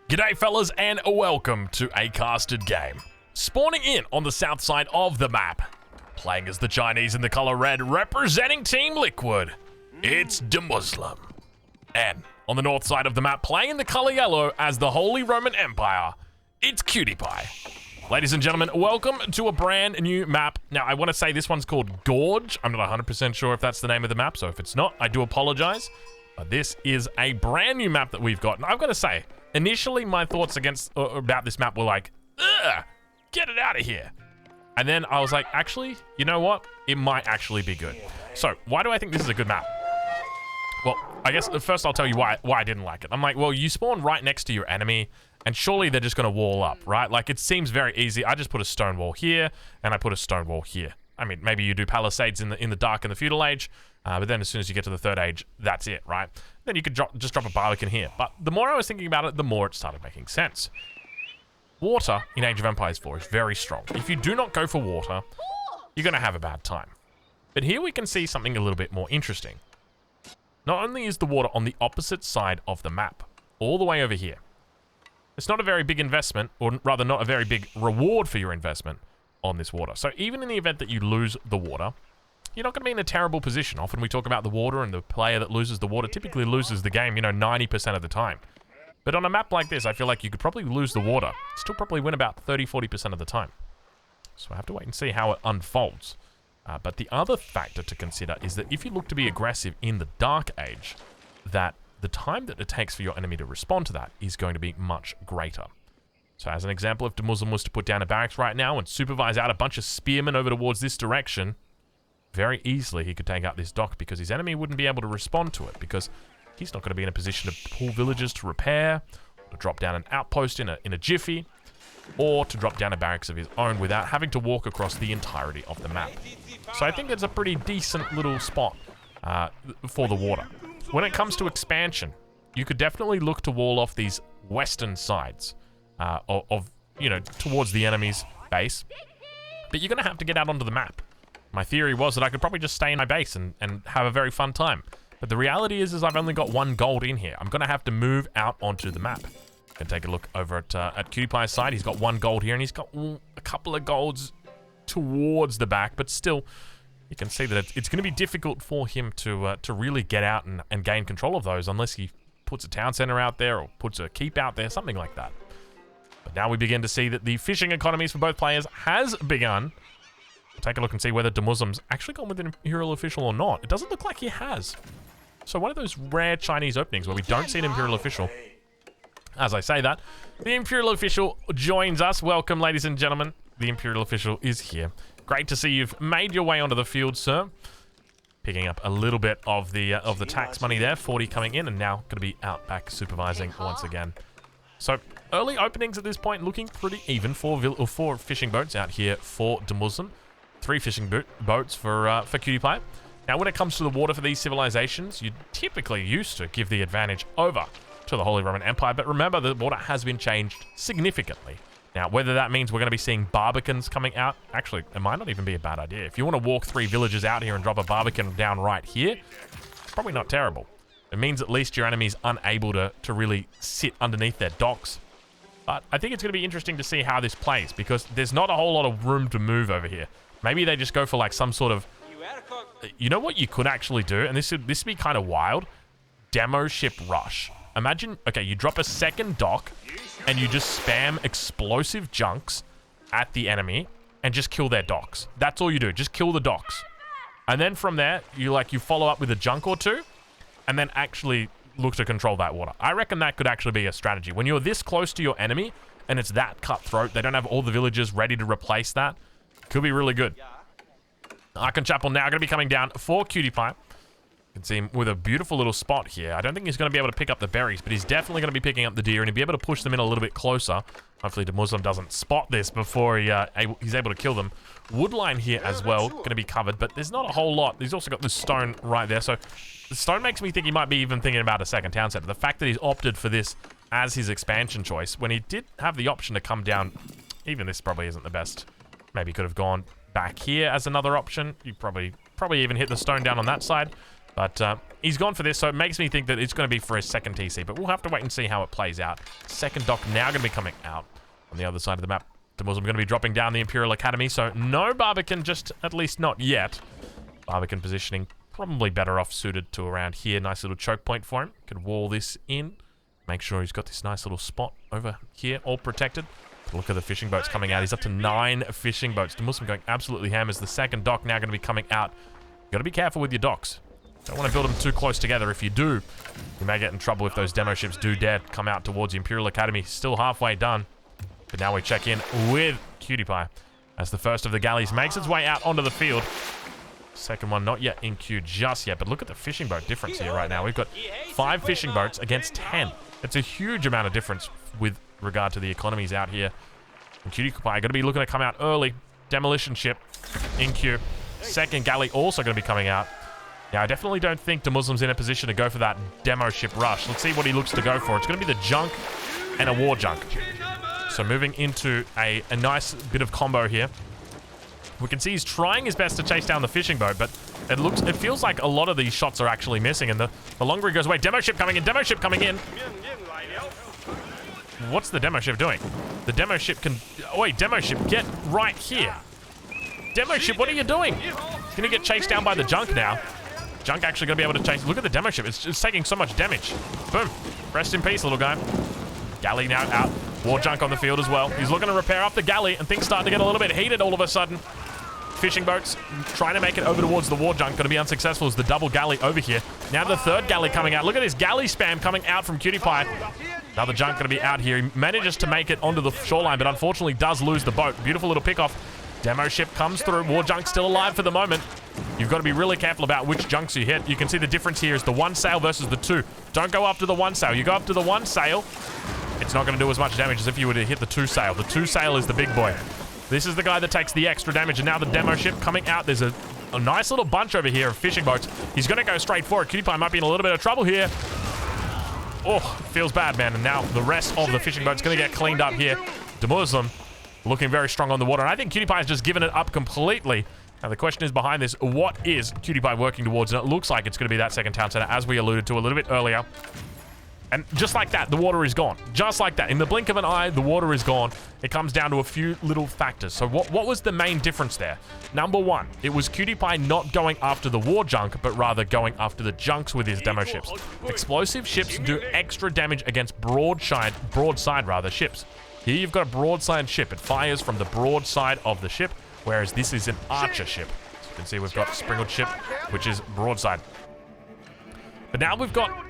G'day fellas and welcome to a casted game. Spawning in on the south side of the map. Playing as the Chinese in the color red, representing Team Liquid. It's the Muslim. And on the north side of the map, playing in the color yellow as the Holy Roman Empire, it's Cutie Pie. Ladies and gentlemen, welcome to a brand new map. Now, I want to say this one's called Gorge. I'm not 100% sure if that's the name of the map, so if it's not, I do apologize. But this is a brand new map that we've got. And I've got to say, initially my thoughts about this map were like, ugh, get it out of here. And then I was like, actually, you know what? It might actually be good. So, why do I think this is a good map? Well, I guess first I'll tell you why I didn't like it. I'm like, well, you spawn right next to your enemy, and surely they're just going to wall up, right? Like, it seems very easy. I just put a stone wall here, and I put a stone wall here. I mean, maybe you do palisades in the Dark and the Feudal Age, but then as soon as you get to the Third Age, that's it, right? Then you could just drop a barbican here. But the more I was thinking about it, the more it started making sense. Water in Age of Empires 4 is very strong. If you do not go for water, you're going to have a bad time. But here we can see something a little bit more interesting. Not only is the water on the opposite side of the map, all the way over here. It's not a very big investment, or rather not a very big reward for your investment on this water. So even in the event that you lose the water, you're not going to be in a terrible position. Often we talk about the water, and the player that loses the water typically loses the game, 90% of the time. But on a map like this, I feel like you could probably lose the water, still probably win about 30-40% of the time. So I have to wait and see how it unfolds. But the other factor to consider is that if you look to be aggressive in the Dark Age, that the time that it takes for your enemy to respond to that is going to be much greater. So as an example, if the Muslim was to put down a barracks right now and supervise out a bunch of spearmen over towards this direction, very easily he could take out this dock because his enemy wouldn't be able to respond to it because he's not going to be in a position to pull villagers to repair, to drop down an outpost in a jiffy, or to drop down a barracks of his own without having to walk across the entirety of the map. So I think it's a pretty decent little spot for the water. When it comes to expansion, you could definitely look to wall off these western sides towards the enemy's base, but you're going to have to get out onto the map. My theory was that I could probably just stay in my base and have a very fun time. But the reality is I've only got 1 gold in here. I'm going to have to move out onto the map. You can take a look over at Cutie Pie's side. He's got 1 gold here, and he's got a couple of golds towards the back. But still, you can see that it's going to be difficult for him to really get out and gain control of those unless he puts a town center out there or puts a keep out there, something like that. But now we begin to see that the fishing economies for both players has begun. Take a look and see whether the Muslim's actually gone with an Imperial official or not. It doesn't look like he has. So one of those rare Chinese openings where we don't see an Imperial official. As I say that, the Imperial official joins us. Welcome, ladies and gentlemen. The Imperial official is here. Great to see you've made your way onto the field, sir. Picking up a little bit of the tax money there. 40 coming in, and now going to be out back supervising once again. So early openings at this point looking pretty even for fishing boats out here for the Muslim. 3 fishing boats for Cutie Pie. Now, when it comes to the water for these civilizations, you typically used to give the advantage over to the Holy Roman Empire, but remember the water has been changed significantly. Now, whether that means we're going to be seeing barbicans coming out, actually, it might not even be a bad idea. If you want to walk 3 villages out here and drop a barbican down right here, it's probably not terrible. It means at least your enemy's unable to really sit underneath their docks. But I think it's going to be interesting to see how this plays, because there's not a whole lot of room to move over here. Maybe they just go for like some sort of... You know what you could actually do? And this would be kind of wild. Demo ship rush. Imagine, okay, you drop a second dock and you just spam explosive junks at the enemy and just kill their docks. That's all you do. Just kill the docks. And then from there, you follow up with a junk or 2 and then actually look to control that water. I reckon that could actually be a strategy. When you're this close to your enemy and it's that cutthroat, they don't have all the villagers ready to replace that. Could be really good. Archon Chapel now going to be coming down for Cutie Pie. You can see him with a beautiful little spot here. I don't think he's going to be able to pick up the berries, but he's definitely going to be picking up the deer, and he'll be able to push them in a little bit closer. Hopefully the Muslim doesn't spot this before he's able to kill them. Woodline here as well, going to be covered, but there's not a whole lot. He's also got this stone right there, so the stone makes me think he might be even thinking about a second town center. The fact that he's opted for this as his expansion choice, when he did have the option to come down, even this probably isn't the best. Maybe could have gone back here as another option. You probably even hit the stone down on that side. But he's gone for this, so it makes me think that it's going to be for his second TC. But we'll have to wait and see how it plays out. Second dock now going to be coming out on the other side of the map. The Muslim going to be dropping down the Imperial Academy, so no Barbican, just at least not yet. Barbican positioning probably better off suited to around here. Nice little choke point for him. Could wall this in. Make sure he's got this nice little spot over here, all protected. Look at the fishing boats coming out. He's up to 9 fishing boats. The Muslim going absolutely ham as the second dock now going to be coming out. You've got to be careful with your docks. Don't want to build them too close together. If you do, you may get in trouble if those demo ships do dare come out towards the Imperial Academy. Still halfway done. But now we check in with Cutie Pie as the first of the galleys makes its way out onto the field. Second one not yet in queue just yet, but look at the fishing boat difference here right now. We've got 5 fishing boats against 10. It's a huge amount of difference with regard to the economies out here. And Cutie Pie going to be looking to come out early. Demolition ship in queue. Second galley also going to be coming out. Now, I definitely don't think the Muslim's in a position to go for that demo ship rush. Let's see what he looks to go for. It's going to be the junk and a war junk. So moving into a nice bit of combo here. We can see he's trying his best to chase down the fishing boat, but it feels like a lot of these shots are actually missing. And the longer he goes away, demo ship coming in, demo ship coming in. What's the demo ship doing? The demo ship can... Oh, wait, demo ship, get right here. Demo ship, what are you doing? He's going to get chased down by the junk now. Junk actually going to be able to chase... Look at the demo ship. It's taking so much damage. Boom. Rest in peace, little guy. Galley now out. War junk on the field as well. He's looking to repair up the galley, and things starting to get a little bit heated all of a sudden. Fishing boats trying to make it over towards the war junk. Going to be unsuccessful as the double galley over here. Now the third galley coming out. Look at this galley spam coming out from Cutie Pie. Another junk going to be out here. He manages to make it onto the shoreline, but unfortunately does lose the boat. Beautiful little pickoff. Demo ship comes through. War junk still alive for the moment. You've got to be really careful about which junks you hit. You can see the difference here is the one sail versus the 2. Don't go after the one sail. You go after the one sail, it's not going to do as much damage as if you were to hit the 2 sail. The 2 sail is the big boy. This is the guy that takes the extra damage, and now the demo ship coming out. There's a nice little bunch over here of fishing boats. He's going to go straight for it. Cutie Pie might be in a little bit of trouble here. Oh, feels bad, man. And now the rest of the fishing boat's going to get cleaned up here. The Muslim looking very strong on the water, and I think Cutie Pie has just given it up completely. Now, the question is behind this, what is Cutie Pie working towards? And it looks like it's going to be that second town center, as we alluded to a little bit earlier. And just like that, the water is gone. Just like that. In the blink of an eye, the water is gone. It comes down to a few little factors. So what was the main difference there? Number 1, it was Cutie Pie not going after the war junk, but rather going after the junks with his demo ships. Explosive ships do extra damage against broadside ships. Here you've got a broadside ship. It fires from the broadside of the ship, whereas this is an archer ship. So you can see we've got sprinkled ship, which is broadside. But now we've got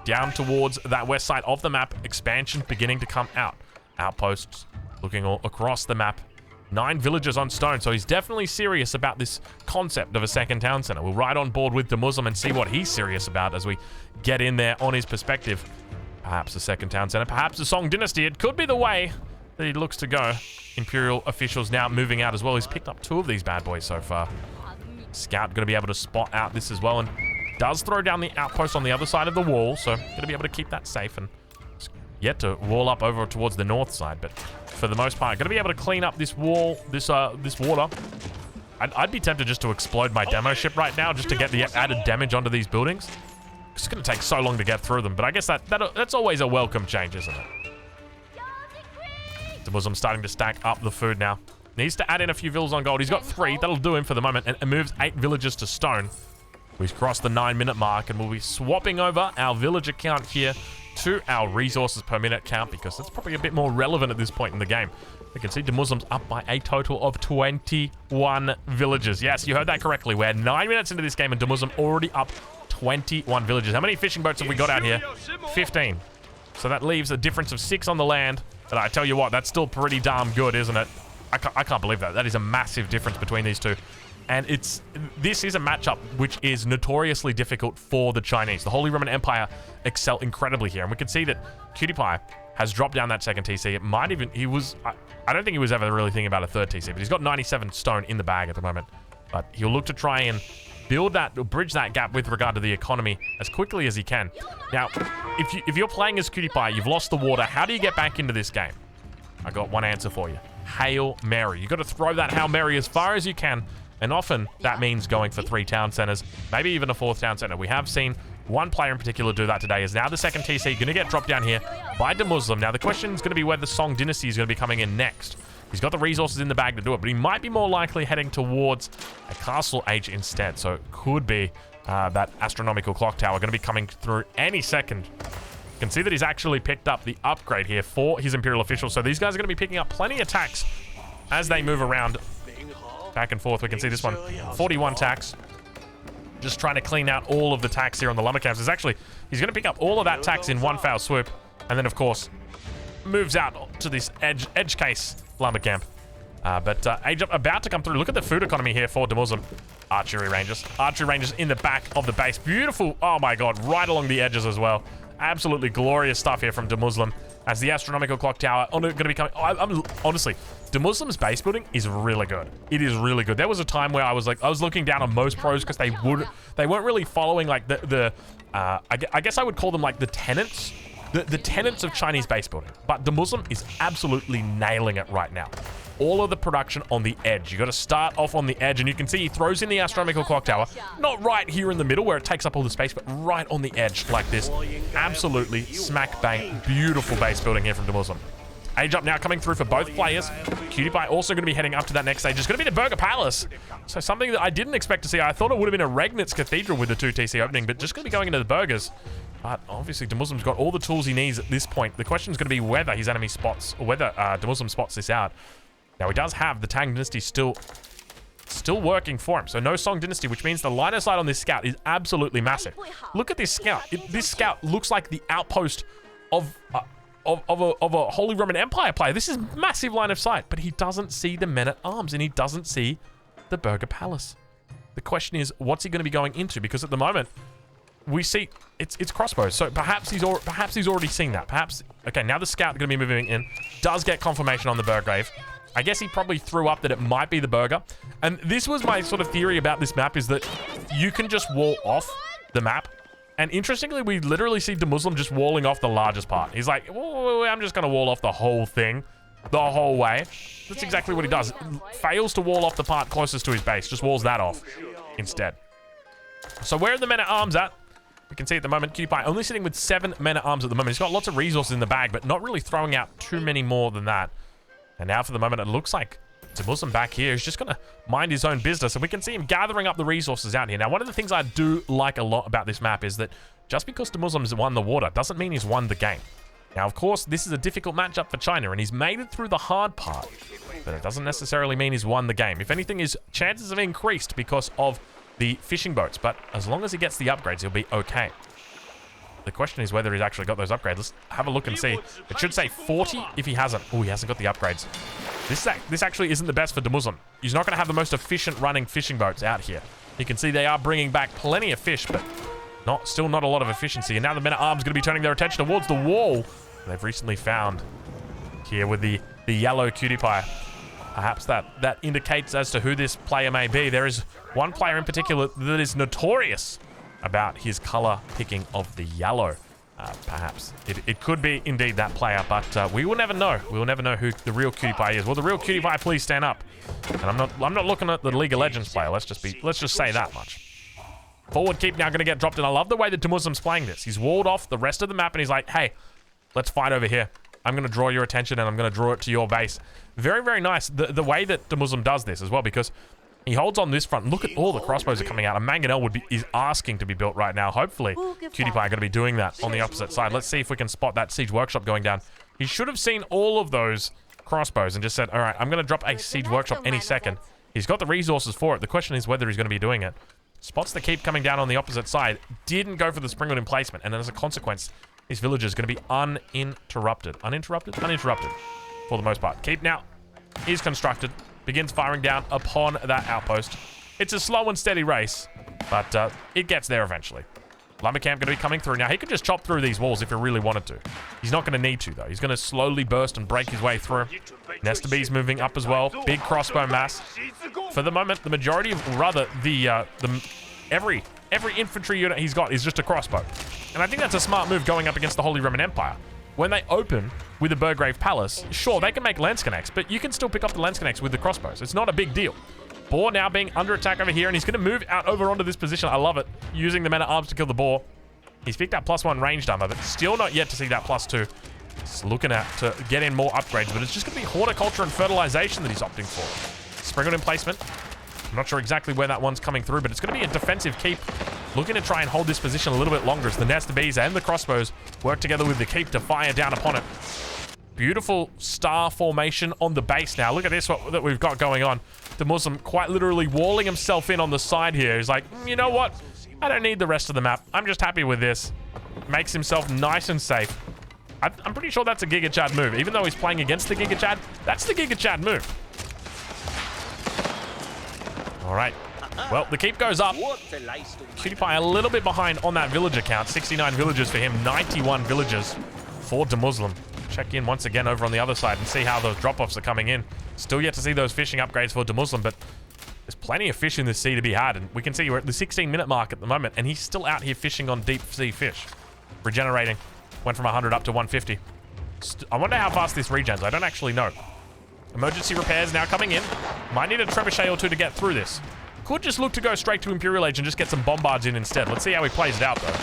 down towards that west side of the map, expansion beginning to come out. Outposts looking all across the map. 9 villages on stone, so he's definitely serious about this concept of a second town center. We'll ride on board with the Muslim and see what he's serious about as we get in there on his perspective. Perhaps a second town center, perhaps a Song dynasty. It could be the way that he looks to go. Imperial officials now moving out as well. He's picked up 2 of these bad boys so far. Scout going to be able to spot out this as well, and does throw down the outpost on the other side of the wall, so going to be able to keep that safe, and yet to wall up over towards the north side. But for the most part, going to be able to clean up this wall, this water. I'd be tempted just to explode my demo ship right now just to get the added damage onto these buildings. It's going to take so long to get through them, but I guess that's always a welcome change, isn't it? The Muslim starting to stack up the food now. Needs to add in a few villas on gold. He's got 3. That'll do him for the moment, and moves 8 villages to stone. We've crossed the 9-minute mark, and we'll be swapping over our villager count here to our resources per minute count, because that's probably a bit more relevant at this point in the game. We can see the Muslims up by a total of 21 villages. Yes, you heard that correctly. We're 9 minutes into this game, and the Muslim already up 21 villages. How many fishing boats have we got out here? 15. So that leaves a difference of 6 on the land. And I tell you what, that's still pretty damn good, isn't it? I can't believe that. That is a massive difference between these two. And this is a matchup which is notoriously difficult for the Chinese. The Holy Roman Empire excel incredibly here. And we can see that Cutie Pie has dropped down that second TC. It might even, I don't think he was ever really thinking about a third TC, but he's got 97 stone in the bag at the moment. But he'll look to try and bridge that gap with regard to the economy as quickly as he can. Now, if you're playing as Cutie Pie, you've lost the water, how do you get back into this game? I got one answer for you. Hail Mary. You got to throw that Hail Mary as far as you can And often that means going for 3 town centers, maybe even a 4th town center. We have seen one player in particular do that today. Is now the second TC going to get dropped down here by the Muslim. Now the question is going to be whether Song Dynasty is going to be coming in next. He's got the resources in the bag to do it, but he might be more likely heading towards a castle age instead. So it could be that astronomical clock tower going to be coming through any second. You can see that he's actually picked up the upgrade here for his Imperial officials. So these guys are going to be picking up plenty of tax as they move around back and forth. We can see this one, 41 tax. Just trying to clean out all of the tax here on the lumber camps. He's going to pick up all of that tax in one foul swoop. And then, of course, moves out to this edge case lumber camp. But Age Up about to come through. Look at the food economy here for the Muslim. Archery rangers. Archery rangers in the back of the base. Beautiful. Oh, my God. Right along the edges as well. Absolutely glorious stuff here from the Muslim. As the astronomical clock tower going to be coming. Honestly, the Muslim's base building is really good. It is really good. There was a time where I was looking down on most pros because they weren't really following like I guess I would call them like the tenets. The tenets of Chinese base building. But the Muslim is absolutely nailing it right now. All of the production on the edge. You got to start off on the edge, and you can see he throws in the astronomical clock tower. Not right here in the middle where it takes up all the space, but right on the edge like this. Absolutely smack bang. Beautiful base building here from the Muslim. Age Up now coming through for both players. Cutie Pie also going to be heading up to that next stage. It's going to be the Burger Palace. So something that I didn't expect to see. I thought it would have been a Regnitz Cathedral with the 2 TC opening, but just going to be going into the burgers. But obviously, the Muslim's got all the tools he needs at this point. The question is going to be whether his enemy spots, or whether the Muslim spots this out. Now, he does have the Tang Dynasty still working for him. So no Song Dynasty, which means the line of sight on this scout is absolutely massive. Look at this scout. This scout looks like the outpost of a Holy Roman Empire player. This is massive line of sight, but he doesn't see the men-at-arms, and he doesn't see the Burger Palace. The question is, what's he going to be going into? Because at the moment, we see it's crossbows. So perhaps he's already seen that. Perhaps, okay, now the scout going to be moving in. Does get confirmation on the Burgrave. I guess he probably threw up that it might be the burger. And this was my sort of theory about this map, is that you can just wall off the map. And interestingly, we literally see the Muslim just walling off the largest part. He's like, oh, I'm just going to wall off the whole thing, the whole way. That's exactly what he does. Fails to wall off the part closest to his base. Just walls that off instead. So where are the men-at-arms at? We can see at the moment, Cutie Pie only sitting with 7 men-at-arms at the moment. He's got lots of resources in the bag, but not really throwing out too many more than that. And now for the moment, it looks like it's a Muslim back here. He's just going to mind his own business. And we can see him gathering up the resources out here. Now, one of the things I do like a lot about this map is that just because the Muslims won the water doesn't mean he's won the game. Now, of course, this is a difficult matchup for China, and he's made it through the hard part. But it doesn't necessarily mean he's won the game. If anything, his chances have increased because of the fishing boats. But as long as he gets the upgrades, he'll be okay. The question is whether he's actually got those upgrades. Let's have a look and see. It should say 40 if he hasn't. Oh, he hasn't got the upgrades. This actually isn't the best for the Muslim. He's not going to have the most efficient running fishing boats out here. You can see they are bringing back plenty of fish, but still not a lot of efficiency. And now the men-at-arms going to be turning their attention towards the wall they've recently found here with the yellow Cutie Pie. Perhaps that indicates as to who this player may be. There is one player in particular that is notorious about his color picking of the yellow. Perhaps it could be indeed that player, but we will never know. We will never know who the real Cutie Pie is. Will the real Cutie Pie please stand up? And I'm not looking at the League of Legends player. Let's just say that much. Forward keep now going to get dropped, and I love the way that Muslim's playing this. He's walled off the rest of the map, and he's like, hey, let's fight over here. I'm going to draw your attention, and I'm going to draw it to your base. Very, very nice. The way that the Muslim does this as well, because he holds on this front. Look at all the crossbows are coming out. A Mangonel is asking to be built right now. Hopefully, Cutie Pie are going to be doing that on the opposite side. Let's see if we can spot that siege workshop going down. He should have seen all of those crossbows and just said, all right, I'm going to drop a siege workshop any second. He's got the resources for it. The question is whether he's going to be doing it. Spots the keep coming down on the opposite side. Didn't go for the Springwood emplacement. And then as a consequence, his village is going to be uninterrupted. Uninterrupted? Uninterrupted. For the most part. Keep now is constructed. Begins firing down upon that outpost. It's a slow and steady race, but it gets there eventually. Lumber camp going to be coming through. Now, he could just chop through these walls if he really wanted to. He's not going to need to, though. He's going to slowly burst and break his way through. Nesta B's moving up as well. Big crossbow mass. For the moment, the majority of, rather, every infantry unit he's got is just a crossbow. And I think that's a smart move going up against the Holy Roman Empire. When they open with the Burgrave Palace, sure, they can make lance connects, but you can still pick up the lance connects with the crossbows. It's not a big deal. Boar now being under attack over here, and he's going to move out over onto this position. I love it. Using the men-at-arms to kill the boar. He's picked up +1 ranged armor, but still not yet to see that +2. He's looking at to get in more upgrades, but it's just going to be horticulture and fertilization that he's opting for. Springald in placement. I'm not sure exactly where that one's coming through, but it's going to be a defensive keep. Looking to try and hold this position a little bit longer as the nest of bees and the crossbows work together with the keep to fire down upon it. Beautiful star formation on the base now. Look at this that we've got going on. The Muslim quite literally walling himself in on the side here. He's like, you know what? I don't need the rest of the map. I'm just happy with this. Makes himself nice and safe. I'm pretty sure that's a Giga Chad move. Even though he's playing against the Giga Chad, that's the Giga Chad move. All right. Well, the keep goes up. Cutie Pie a little bit behind on that villager count. 69 villagers for him, 91 villagers for the Muslim. Check in once again over on the other side and see how those drop-offs are coming in. Still yet to see those fishing upgrades for the Muslim, but there's plenty of fish in this sea to be had. And we can see we're at the 16-minute mark at the moment, and he's still out here fishing on deep sea fish. Regenerating. Went from 100 up to 150. I wonder how fast this regens. I don't actually know. Emergency repairs now coming in. Might need a trebuchet or two to get through this. Could just look to go straight to Imperial Age and just get some bombards in instead. Let's see how he plays it out, though.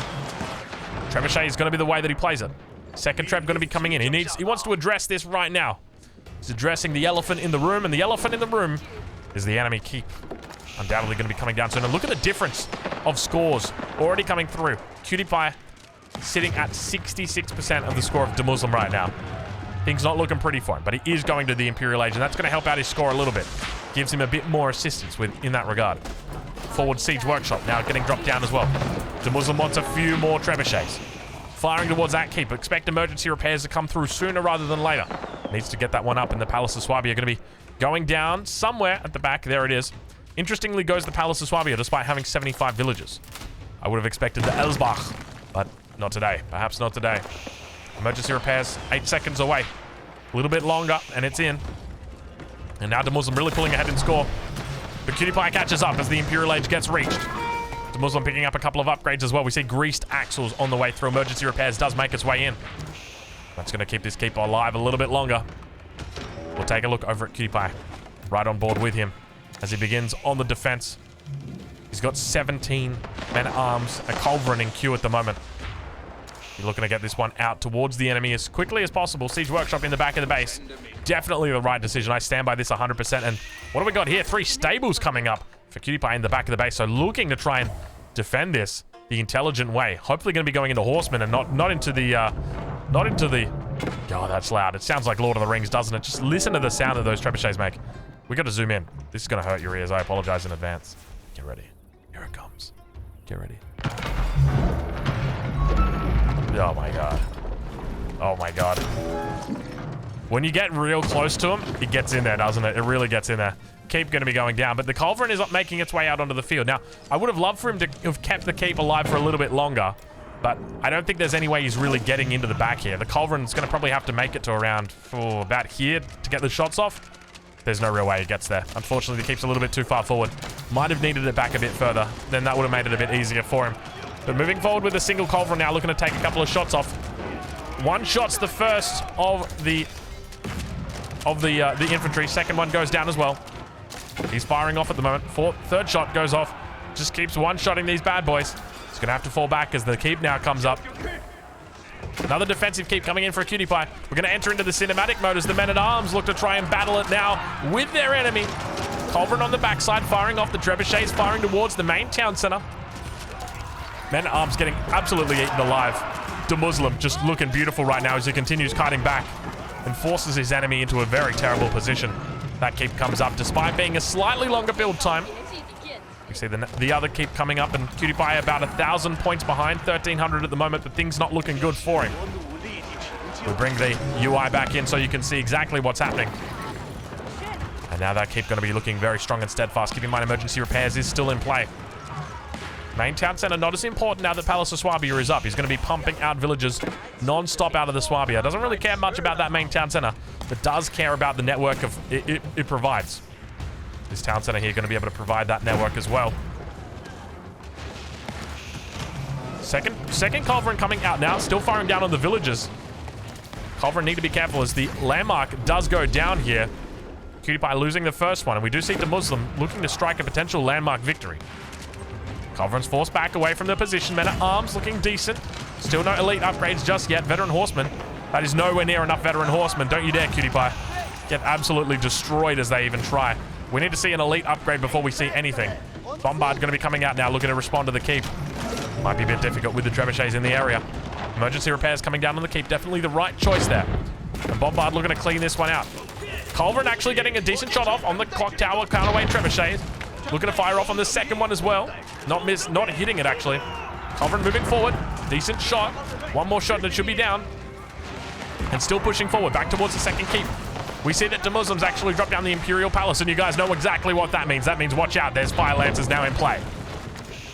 Trebuchet is going to be the way that he plays it. Second Treb going to be coming in. He wants to address this right now. He's addressing the elephant in the room, and the elephant in the room is the enemy keep. Undoubtedly going to be coming down soon. And look at the difference of scores already coming through. Cutie Pie sitting at 66% of the score of the Muslim right now. Things not looking pretty for him, but he is going to the Imperial Age, and that's going to help out his score a little bit. Gives him a bit more assistance in that regard. Forward Siege Workshop now getting dropped down as well. The Muslim wants a few more trebuchets. Firing towards that keep. Expect emergency repairs to come through sooner rather than later. Needs to get that one up, and the Palace of Swabia going to be going down somewhere at the back. There it is. Interestingly goes the Palace of Swabia despite having 75 villagers. I would have expected the Elsbach, but not today. Perhaps not today. Emergency repairs, 8 seconds away. A little bit longer, and it's in. And now the Muslim really pulling ahead in score. But Cutie Pie catches up as the Imperial Age gets reached. The Muslim picking up a couple of upgrades as well. We see greased axles on the way through. Emergency repairs does make its way in. That's going to keep this keep alive a little bit longer. We'll take a look over at Cutie Pie. Right on board with him as he begins on the defense. He's got 17 men-at-arms, a culverin in queue at the moment. You're looking to get this one out towards the enemy as quickly as possible. Siege Workshop in the back of the base. Definitely the right decision. I stand by this 100%. And what do we got here? 3 stables coming up for Cutie Pie in the back of the base. So looking to try and defend this the intelligent way. Hopefully going to be going into horsemen and not into the... Oh, that's loud. It sounds like Lord of the Rings, doesn't it? Just listen to the sound that those trebuchets make. We got to zoom in. This is going to hurt your ears. I apologize in advance. Get ready. Here it comes. Get ready. Oh my god. Oh my god. When you get real close to him, it gets in there, doesn't it? It really gets in there. Keep going to be going down, but the culverin is not making its way out onto the field. Now, I would have loved for him to have kept the keep alive for a little bit longer, but I don't think there's any way he's really getting into the back here. The culverin's going to probably have to make it to around about here to get the shots off. There's no real way he gets there. Unfortunately, the keep's a little bit too far forward. Might have needed it back a bit further. Then that would have made it a bit easier for him. But moving forward with a single culverin now, looking to take a couple of shots off. One shot's the first of the infantry. Second one goes down as well. He's firing off at the moment. Third shot goes off. Just keeps one-shotting these bad boys. He's going to have to fall back as the keep now comes up. Another defensive keep coming in for a Cutie Pie. We're going to enter into the cinematic mode as the men-at-arms look to try and battle it now with their enemy. Culverin on the backside, firing off the trebuchets, firing towards the main town center. Men-at-arms getting absolutely eaten alive. The Muslim just looking beautiful right now as he continues kiting back and forces his enemy into a very terrible position. That keep comes up despite being a slightly longer build time. You see the other keep coming up, and Cutie Pie about 1,000 points behind, 1,300 at the moment, but things not looking good for him. We'll bring the UI back in so you can see exactly what's happening. And now that keep going to be looking very strong and steadfast. Keep in mind, emergency repairs is still in play. Main town center not as important now that Palace of Swabia is up. He's going to be pumping out villagers non-stop out of the Swabia. Doesn't really care much about that main town center, but does care about the network it provides. This town center here going to be able to provide that network as well. Second culverin coming out now, still firing down on the villagers. Culverin need to be careful as the landmark does go down here. Cutie Pie losing the first one, and we do see the Muslim looking to strike a potential landmark victory. Culveron's forced back away from the position. Men-at-Arms looking decent. Still no elite upgrades just yet. Veteran Horsemen. That is nowhere near enough Veteran Horsemen. Don't you dare, Cutie Pie. Get absolutely destroyed as they even try. We need to see an elite upgrade before we see anything. Bombard going to be coming out now, looking to respond to the keep. Might be a bit difficult with the trebuchets in the area. Emergency repairs coming down on the keep. Definitely the right choice there. And Bombard looking to clean this one out. Culveron actually getting a decent shot off on the clock tower counterweight trebuchets. Looking to fire off on the second one as well. Not hitting it actually. Culveron moving forward. Decent shot. One more shot and it should be down. And still pushing forward back towards the second keep. We see that the Muslims actually drop down the Imperial Palace, and you guys know exactly what that means. That means watch out. There's Fire Lancers now in play.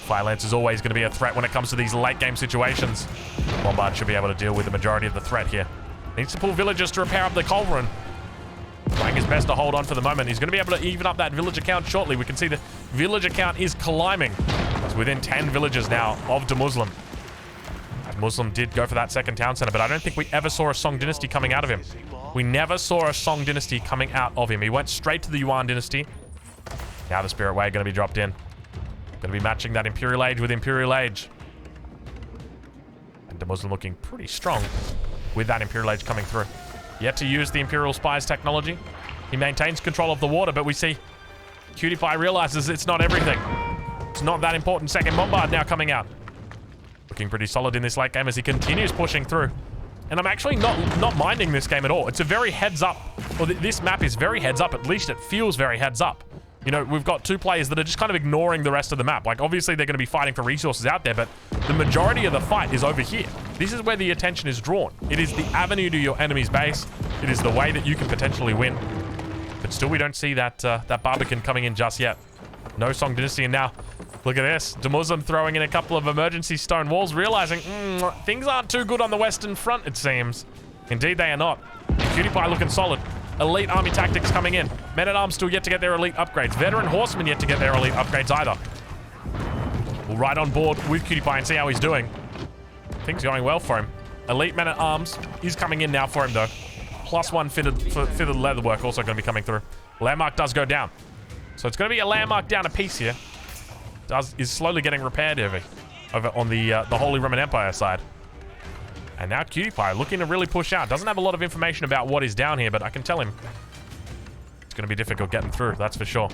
Fire Lance is always going to be a threat when it comes to these late game situations. Bombard should be able to deal with the majority of the threat here. Needs to pull villagers to repair up the Culveron. Trying his best to hold on for the moment. He's going to be able to even up that villager count shortly. We can see the villager count is climbing. It's within 10 villages now of the Muslim. Muslim did go for that second town center, but I don't think we ever saw a Song dynasty coming out of him. We never saw a Song dynasty coming out of him. He went straight to the Yuan dynasty. Now the Spirit Way going to be dropped in. Going to be matching that Imperial Age with Imperial Age. And the Muslim looking pretty strong with that Imperial Age coming through. Yet to use the Imperial Spies technology. He maintains control of the water, but we see Cutie Pie realizes it's not everything. It's not that important. Second Bombard now coming out. Looking pretty solid in this late game as he continues pushing through. And I'm actually not minding this game at all. It's a very heads up. Well, this map is very heads up. At least it feels very heads up. You know, we've got two players that are just kind of ignoring the rest of the map. Like, obviously, they're going to be fighting for resources out there, but the majority of the fight is over here. This is where the attention is drawn. It is the avenue to your enemy's base. It is the way that you can potentially win. But still, we don't see that Barbican coming in just yet. No Song Dynasty, and now, look at this. The Muslim throwing in a couple of emergency stone walls, realizing things aren't too good on the Western Front, it seems. Indeed, they are not. Cutie Pie looking solid. Elite army tactics coming in. Men-at-Arms still yet to get their elite upgrades. Veteran Horsemen yet to get their elite upgrades either. We'll ride on board with Cutie Pie and see how he's doing. Things going well for him. Elite Men-at-Arms is coming in now for him, though. +1 fitted leatherwork also going to be coming through. Landmark does go down. So it's going to be a landmark down a piece here. Is slowly getting repaired over on the Holy Roman Empire side. And now Cutie Pie looking to really push out. Doesn't have a lot of information about what is down here, but I can tell him it's going to be difficult getting through, that's for sure.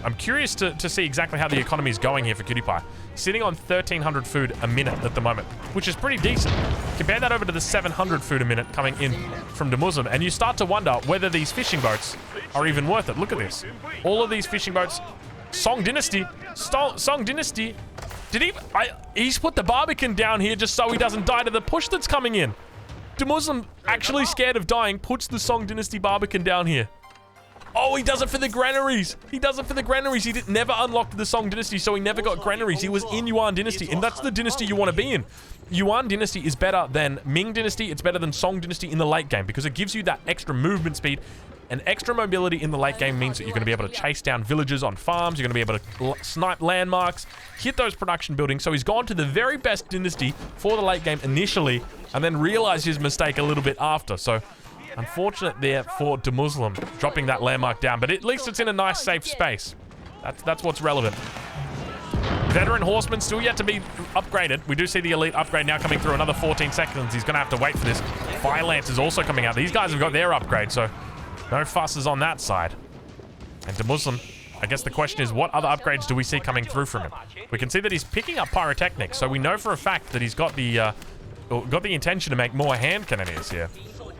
I'm curious to see exactly how the economy is going here for Cutie Pie. Sitting on 1,300 food a minute at the moment, which is pretty decent. Compare that over to the 700 food a minute coming in from the Muslim, and you start to wonder whether these fishing boats are even worth it. Look at this. All of these fishing boats. Song Dynasty. Song Dynasty. He's put the Barbican down here just so he doesn't die to the push that's coming in. The Muslim, actually scared of dying, puts the Song Dynasty Barbican down here. Oh, he does it for the granaries. He does it for the granaries. He never unlocked the Song Dynasty, so he never got granaries. He was in Yuan Dynasty, and that's the dynasty you want to be in. Yuan Dynasty is better than Ming Dynasty. It's better than Song Dynasty in the late game because it gives you that extra movement speed. And extra mobility in the late game means that you're going to be able to chase down villagers on farms. You're going to be able to snipe landmarks, hit those production buildings. So he's gone to the very best dynasty for the late game initially, and then realized his mistake a little bit after. So unfortunate there for the Muslim dropping that landmark down, but at least it's in a nice safe space. That's what's relevant. Veteran Horseman still yet to be upgraded. We do see the elite upgrade now coming through. Another 14 seconds. He's going to have to wait for this. Fire Lance is also coming out. These guys have got their upgrade, so no fusses on that side. And the Muslim, I guess the question is, what other upgrades do we see coming through from him? We can see that he's picking up pyrotechnics, so we know for a fact that he's got the intention to make more hand cannoneers here.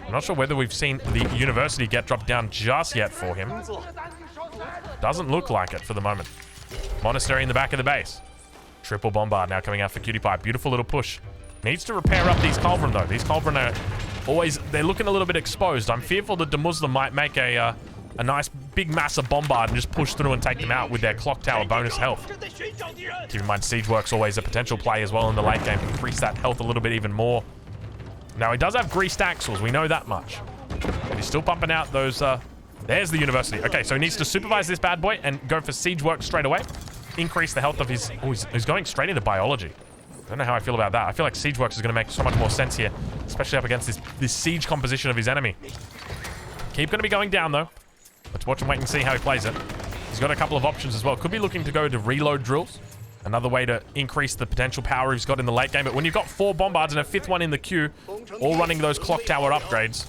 I'm not sure whether we've seen the university get dropped down just yet for him. Doesn't look like it for the moment. Monastery in the back of the base. Triple Bombard now coming out for Cutie Pie. Beautiful little push. Needs to repair up these Culveron, though. These Culveron are always, they're looking a little bit exposed. I'm fearful that the Muslim might make a nice big massive bombard and just push through and take them out with their clock tower bonus health. Keep in mind, Siege Work's always a potential play as well in the late game. Increase that health a little bit even more. Now, he does have greased axles. We know that much. But he's still pumping out those, there's the university. Okay, so he needs to supervise this bad boy and go for Siege Work straight away. Increase the health of his, oh, he's going straight into biology. I don't know how I feel about that. I feel like Siege Works is going to make so much more sense here, especially up against this siege composition of his enemy. Keep going to be going down, though. Let's watch and wait and see how he plays it. He's got a couple of options as well. Could be looking to go to reload drills. Another way to increase the potential power he's got in the late game. But when you've got 4 bombards and a 5th one in the queue, all running those clock tower upgrades,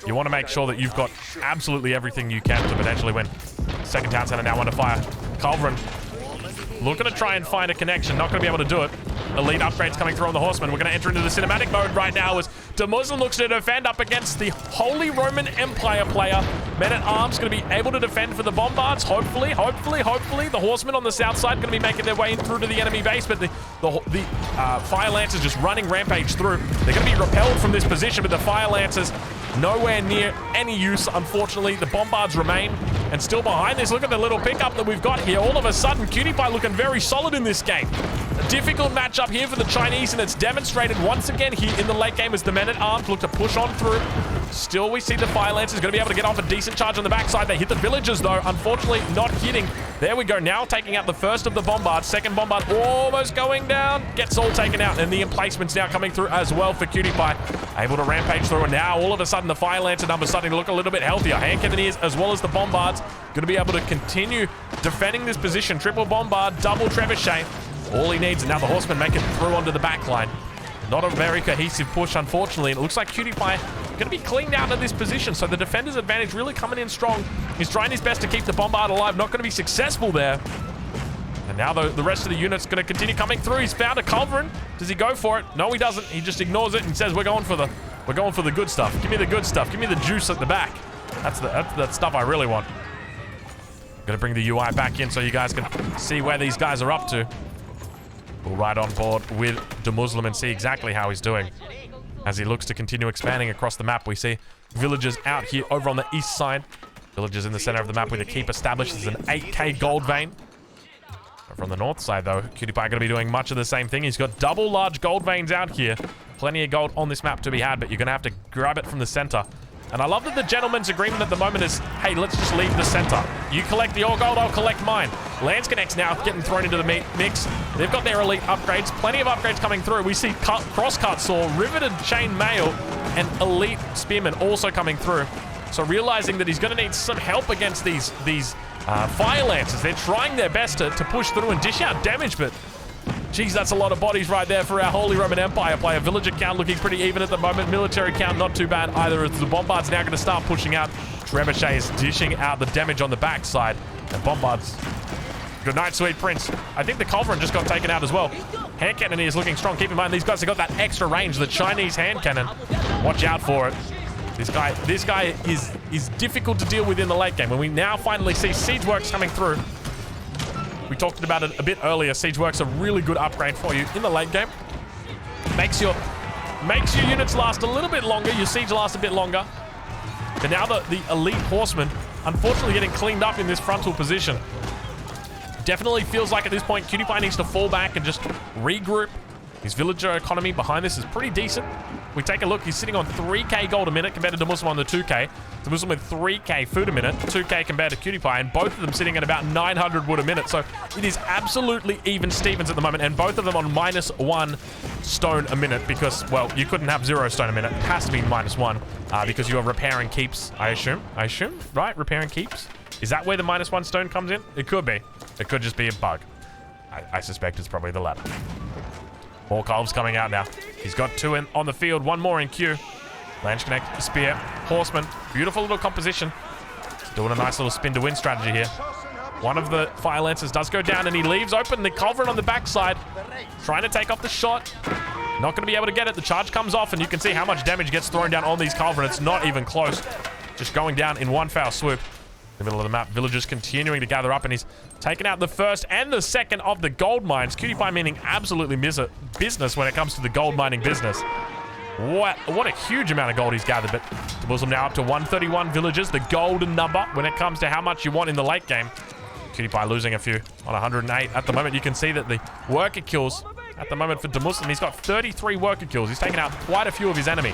you want to make sure that you've got absolutely everything you can to potentially win. Second town center now under fire. Culverin looking to try and find a connection. Not going to be able to do it. Elite upgrades coming through on the Horseman. We're going to enter into the cinematic mode right now as the Muslim looks to defend up against the Holy Roman Empire player. Men-at-Arms going to be able to defend for the bombards. Hopefully. The Horsemen on the south side going to be making their way in through to the enemy base, but the Fire Lancers just running rampage through. They're going to be repelled from this position, but the Fire Lancers nowhere near any use, unfortunately. The bombards remain, and still behind this, look at the little pickup that we've got here. All of a sudden, Cutie Pie looking very solid in this game. A difficult matchup here for the Chinese, and it's demonstrated once again here in the late game as the Men-at-Arms look to push on through. Still, we see the Fire Lancers going to be able to get off a decent charge on the backside. They hit the villagers, though, unfortunately not hitting. There we go, now taking out the first of the bombards. Second bombard almost going down. Gets all taken out, and the emplacements now coming through as well for Cutie Pie. Able to rampage through, and now all of a sudden the Fire Lancer numbers starting to look a little bit healthier. Hand Cannoneers as well as the bombards going to be able to continue defending this position. Triple bombard, double trebuchet. All he needs, and now the Horsemen make it through onto the back line. Not a very cohesive push, unfortunately. It looks like Cutie Pie going to be cleaned out of this position, so the defender's advantage really coming in strong. He's trying his best to keep the bombard alive. Not going to be successful there. And now the rest of the unit's going to continue coming through. He's found a Culverin. Does he go for it? No, he doesn't. He just ignores it and says, we're going for the good stuff. Give me the good stuff. Give me the juice at the back. That's the stuff I really want. I'm going to bring the UI back in so you guys can see where these guys are up to. We'll ride on board with the Muslim and see exactly how he's doing. As he looks to continue expanding across the map, we see villagers out here over on the east side. Villagers in the center of the map with a keep established. There's an 8k gold vein. Over on the north side, though, Cutie Pie going to be doing much of the same thing. He's got double large gold veins out here. Plenty of gold on this map to be had, but you're going to have to grab it from the center. And I love that the gentleman's agreement at the moment is, hey, let's just leave the center. You collect your gold, I'll collect mine. Lance Connect's now getting thrown into the mix. They've got their elite upgrades. Plenty of upgrades coming through. We see crosscut saw, riveted chain mail, and elite spearmen also coming through. So realizing that he's going to need some help against these Fire Lancers. They're trying their best to push through and dish out damage, but geez, that's a lot of bodies right there for our Holy Roman Empire player. Villager count looking pretty even at the moment. Military count not too bad either, as the bombard's now going to start pushing out. Trebuchet is dishing out the damage on the backside. And bombards. Good night, sweet prince. I think the Culverin just got taken out as well. Hand cannon is looking strong. Keep in mind, these guys have got that extra range. The Chinese hand cannon. Watch out for it. This guy is difficult to deal with in the late game. When we now finally see siege works coming through. We talked about it a bit earlier. Siege works a really good upgrade for you in the late game. Makes your units last a little bit longer. Your siege lasts a bit longer. But now the elite horsemen, unfortunately, getting cleaned up in this frontal position. Definitely feels like at this point, Cutie Pie needs to fall back and just regroup. His villager economy behind this is pretty decent. We take a look. He's sitting on 3k gold a minute compared to the Muslim on the 2k. The Muslim with 3k food a minute, 2k compared to Cutie Pie, and both of them sitting at about 900 wood a minute. So it is absolutely even Stevens at the moment, and both of them on -1 stone a minute because, well, you couldn't have 0 stone a minute. It has to be -1 because you are repairing keeps, I assume. Right? Repairing keeps? Is that where the -1 stone comes in? It could be. It could just be a bug. I suspect it's probably the latter. More Culves coming out now. He's got 2 on the field, 1 more in queue. Lance Connect, Spear, Horseman. Beautiful little composition. Doing a nice little spin to win strategy here. One of the Fire Lancers does go down and he leaves open the Culverin on the backside. Trying to take off the shot. Not going to be able to get it. The charge comes off and you can see how much damage gets thrown down on these Culverin. It's not even close. Just going down in one foul swoop. The middle of the map, villagers continuing to gather up, and he's taken out the first and the second of the gold mines. Cutie Pie meaning absolutely business when it comes to the gold mining business. What a huge amount of gold he's gathered, but the Muslim now up to 131 villagers, the golden number when it comes to how much you want in the late game. Cutie Pie losing a few on 108. At the moment, you can see that the worker kills at the moment for the Muslim, he's got 33 worker kills. He's taken out quite a few of his enemy.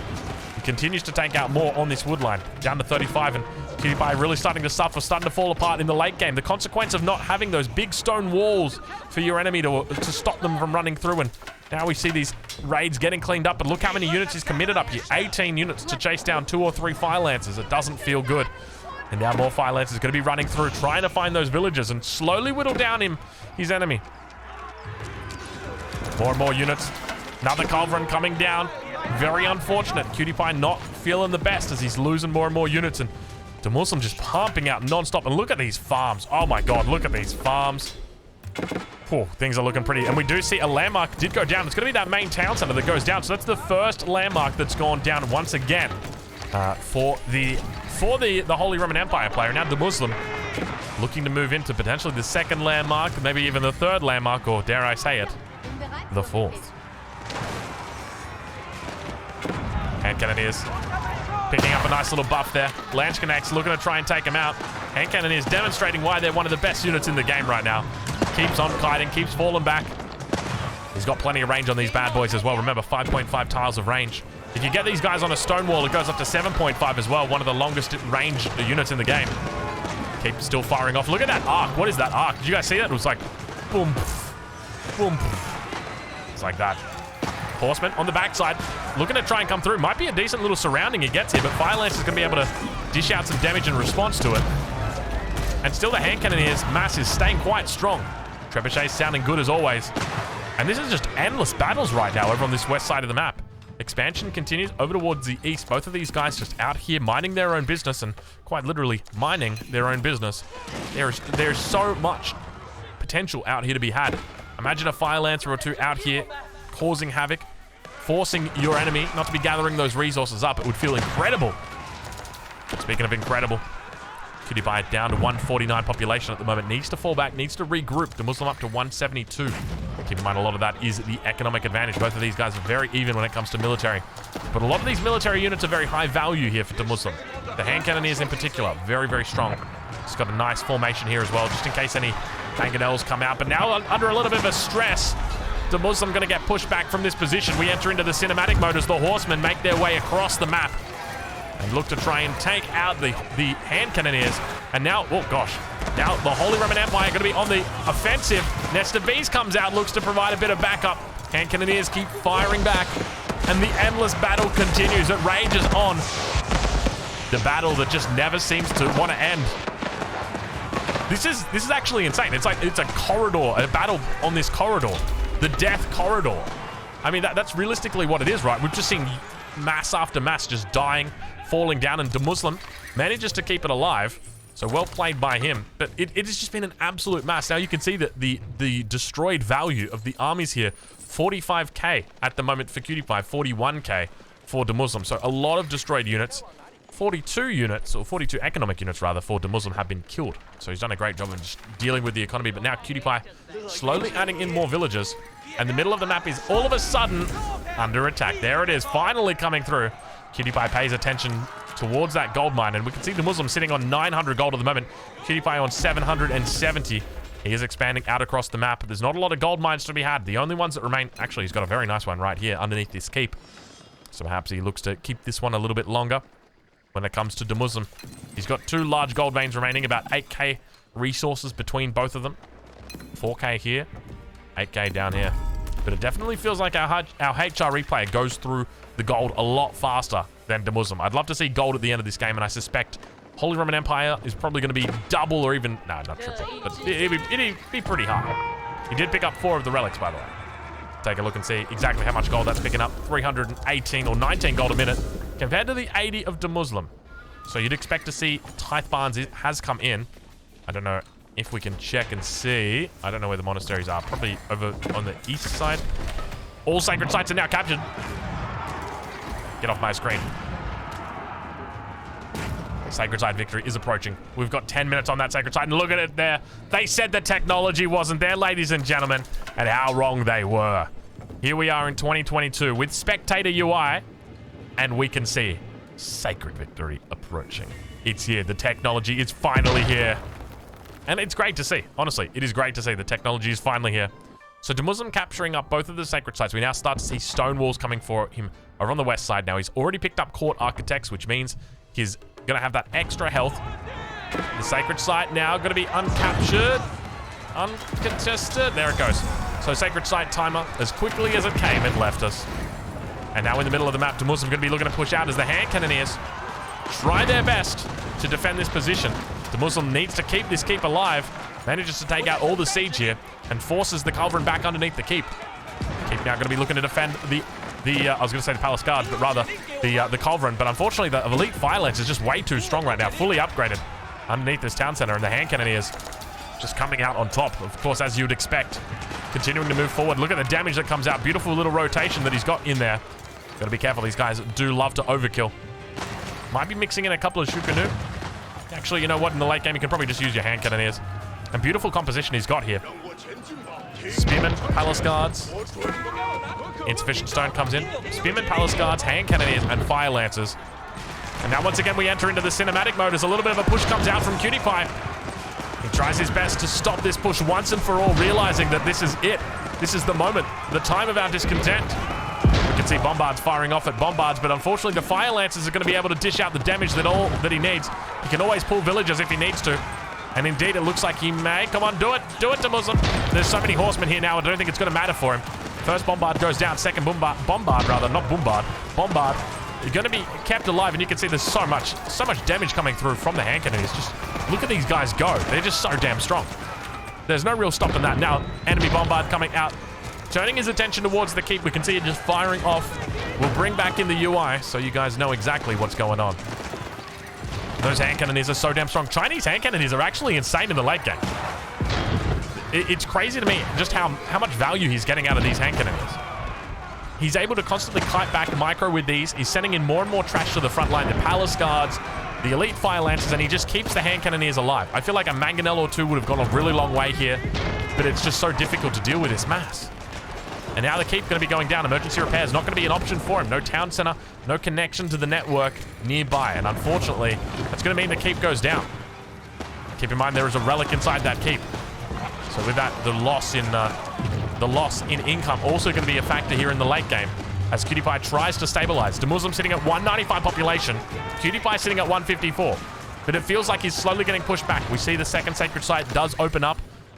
continues to take out more on this wood line. Down to 35, and Cutie Pie really starting to suffer, starting to fall apart in the late game. The consequence of not having those big stone walls for your enemy to stop them from running through. And now we see these raids getting cleaned up, but look how many units he's committed up here. 18 units to chase down 2 or 3 Fire Lancers. It doesn't feel good. And now more Fire Lancers going to be running through, trying to find those villagers and slowly whittle down his enemy. More and more units. Another culverin coming down. Very unfortunate. Cutie Pie not feeling the best as he's losing more and more units. And Muslim just pumping out non-stop. And look at these farms. Oh my god, look at these farms. Oh, things are looking pretty. And we do see a landmark did go down. It's going to be that main town center that goes down. So that's the first landmark that's gone down once again for the Holy Roman Empire player. Now the Muslim looking to move into potentially the second landmark, maybe even the third landmark, or dare I say it, the fourth. Hand Cannoneers picking up a nice little buff there. Lance Connects looking to try and take him out. Hand Cannoneers demonstrating why they're one of the best units in the game right now. Keeps on kiting, keeps falling back. He's got plenty of range on these bad boys as well. Remember, 5.5 tiles of range. If you get these guys on a stone wall, it goes up to 7.5 as well. One of the longest range units in the game. Keep still firing off. Look at that arc. What is that arc? Did you guys see that? It was like boom, boom. It's like that. Horseman on the backside, looking to try and come through. Might be a decent little surrounding he gets here, but Fire Lance is going to be able to dish out some damage in response to it. And still the Hand Cannoneers mass is staying quite strong. Trebuchet sounding good as always. And this is just endless battles right now over on this west side of the map. Expansion continues over towards the east. Both of these guys just out here minding their own business, and quite literally mining their own business. There's so much potential out here to be had. Imagine a Fire Lancer or two out here causing havoc, forcing your enemy not to be gathering those resources up. It would feel incredible. Speaking of incredible, Cutie Pie down to 149 population at the moment. Needs to fall back, needs to regroup. The Muslim up to 172. Keep in mind, a lot of that is the economic advantage. Both of these guys are very even when it comes to military. But a lot of these military units are very high value here for the Muslim. The Hand Cannoneers in particular, very, very strong. It's got a nice formation here as well, just in case any mangonels come out. But now under a little bit of a stress, the Muslim going to get pushed back from this position. We enter into the cinematic mode as the horsemen make their way across the map and look to try and take out the Hand Cannoneers. And now, oh gosh, now the Holy Roman Empire going to be on the offensive. Nest of Bees comes out, looks to provide a bit of backup. Hand Cannoneers keep firing back, and the endless battle continues. It rages on. The battle that just never seems to want to end. This is actually insane. It's like it's a corridor, a battle on this corridor. The death corridor. I mean, that's realistically what it is, right? We've just seen mass after mass just dying, falling down, and the Muslim manages to keep it alive. So well played by him. But it has just been an absolute mass. Now you can see that the destroyed value of the armies here, 45k at the moment for Cutie Pie, 41k for the Muslim. So a lot of destroyed units. 42 units, or 42 economic units rather, for the Muslim have been killed. So he's done a great job in just dealing with the economy. But now Cutie Pie slowly adding in more villagers. And the middle of the map is all of a sudden under attack. There it is, finally coming through. Cutie Pie pays attention towards that gold mine. And we can see the Muslim sitting on 900 gold at the moment. Cutie Pie on 770. He is expanding out across the map. There's not a lot of gold mines to be had. The only ones that remain... Actually, he's got a very nice one right here underneath this keep. So perhaps he looks to keep this one a little bit longer. When it comes to the Muslim, he's got 2 large gold veins remaining, about 8k resources between both of them. 4k here, 8k down here. But it definitely feels like our HRE player goes through the gold a lot faster than the Muslim. I'd love to see gold at the end of this game, and I suspect Holy Roman Empire is probably going to be double or even... No, not triple, but it'd be pretty high. He did pick up 4 of the relics, by the way. Take a look and see exactly how much gold that's picking up. 318 or 19 gold a minute compared to the 80 of the Muslim. So you'd expect to see Tithe Barns has come in. I don't know if we can check and see. I don't know where the monasteries are. Probably over on the east side. All sacred sites are now captured. Get off my screen. Sacred site victory is approaching. We've got 10 minutes on that sacred site, and look at it there. They said the technology wasn't there, ladies and gentlemen, and how wrong they were. Here we are in 2022 with Spectator UI, and we can see sacred victory approaching. It's here. The technology is finally here. And it's great to see. Honestly, it is great to see the technology is finally here. So Muslim capturing up both of the sacred sites. We now start to see stone walls coming for him over on the west side. Now he's already picked up court architects, which means he's going to have that extra health. The sacred site now going to be uncaptured. Uncontested. There it goes. So sacred site timer, as quickly as it came, it left us. And now in the middle of the map, Muslim going to be looking to push out as the hand cannoneers try their best to defend this position. Muslim needs to keep this keep alive. Manages to take out all the siege here and forces the culverin back underneath the keep. Keep now going to be looking to defend the I was going to say the palace guards, but rather the culverin. But unfortunately, the elite fire lance is just way too strong right now, fully upgraded underneath this town center, and the hand cannoneers just coming out on top, of course, as you'd expect. Continuing to move forward. Look at the damage that comes out. Beautiful little rotation that he's got in there. Got to be careful. These guys do love to overkill. Might be mixing in a couple of Shukanu. Actually, you know what? In the late game, you can probably just use your hand cannoneers. And beautiful composition he's got here. Spearmen, palace guards. Insufficient stone comes in. Spearmen, palace guards, hand cannoneers, and fire lancers. And now once again we enter into the cinematic mode as a little bit of a push comes out from Cutie Pie. He tries his best to stop this push once and for all, realizing that this is it. This is the moment, the time of our discontent. We can see bombards firing off at bombards, but unfortunately the fire lancers are going to be able to dish out the damage that he needs. He can always pull villagers if he needs to. And indeed, it looks like he may. Come on, do it. Do it to Muslim. There's so many horsemen here now, I don't think it's going to matter for him. First bombard goes down. Second bombard rather, not bombard. Bombard. You're going to be kept alive, and you can see there's so much damage coming through from the hand cannons. Just look at these guys go. They're just so damn strong. There's no real stopping that. Now, enemy bombard coming out. Turning his attention towards the keep. We can see it just firing off. We'll bring back in the UI so you guys know exactly what's going on. Those hand cannoneers are so damn strong. Chinese hand cannoneers are actually insane in the late game. It's crazy to me just how much value he's getting out of these hand cannoneers. He's able to constantly kite back micro with these. He's sending in more and more trash to the front line. The palace guards, the elite fire lancers, and he just keeps the hand cannoneers alive. I feel like a mangonel or two would have gone a really long way here, but it's just so difficult to deal with this mass. And now the keep going to be going down. Emergency repair is not going to be an option for him. No town center, no connection to the network nearby. And unfortunately, that's going to mean the keep goes down. Keep in mind there is a relic inside that keep. So with that, the loss in income also going to be a factor here in the late game as Cutie Pie tries to stabilize. The Muslim sitting at 195 population. Cutie Pie sitting at 154. But it feels like he's slowly getting pushed back. We see the second sacred site does open up.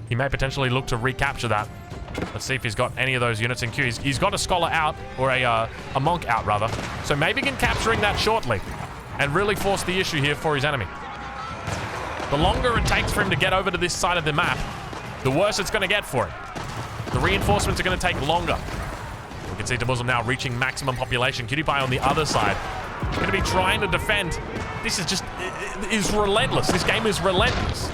He may potentially look to recapture that. Let's see if he's got any of those units in queue. He's got a scholar out, or a monk out, rather. So maybe begin capturing that shortly and really force the issue here for his enemy. The longer it takes for him to get over to this side of the map, the worse it's going to get for him. The reinforcements are going to take longer. We can see Muslim now reaching maximum population. Cutie Pie on the other side. Going to be trying to defend. This is just is relentless. This game is relentless.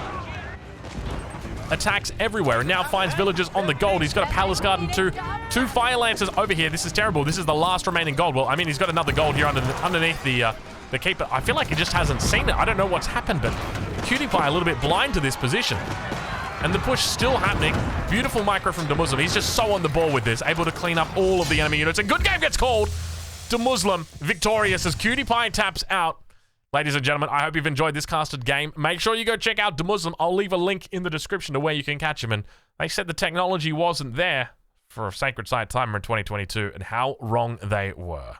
Attacks everywhere and now finds villagers on the gold. He's got a palace guard and two fire lancers over here. This is terrible. This is the last remaining gold. Well, I mean, he's got another gold here underneath the keeper. I feel like he just hasn't seen it. I don't know what's happened, but Cutie Pie a little bit blind to this position. And the push still happening. Beautiful micro from Muslim. He's just so on the ball with this, able to clean up all of the enemy units. A good game gets called. Muslim victorious as Cutie Pie taps out. Ladies and gentlemen, I hope you've enjoyed this casted game. Make sure you go check out Muslim. I'll leave a link in the description to where you can catch him. And they said the technology wasn't there for a Sacred Site Timer in 2022, and how wrong they were.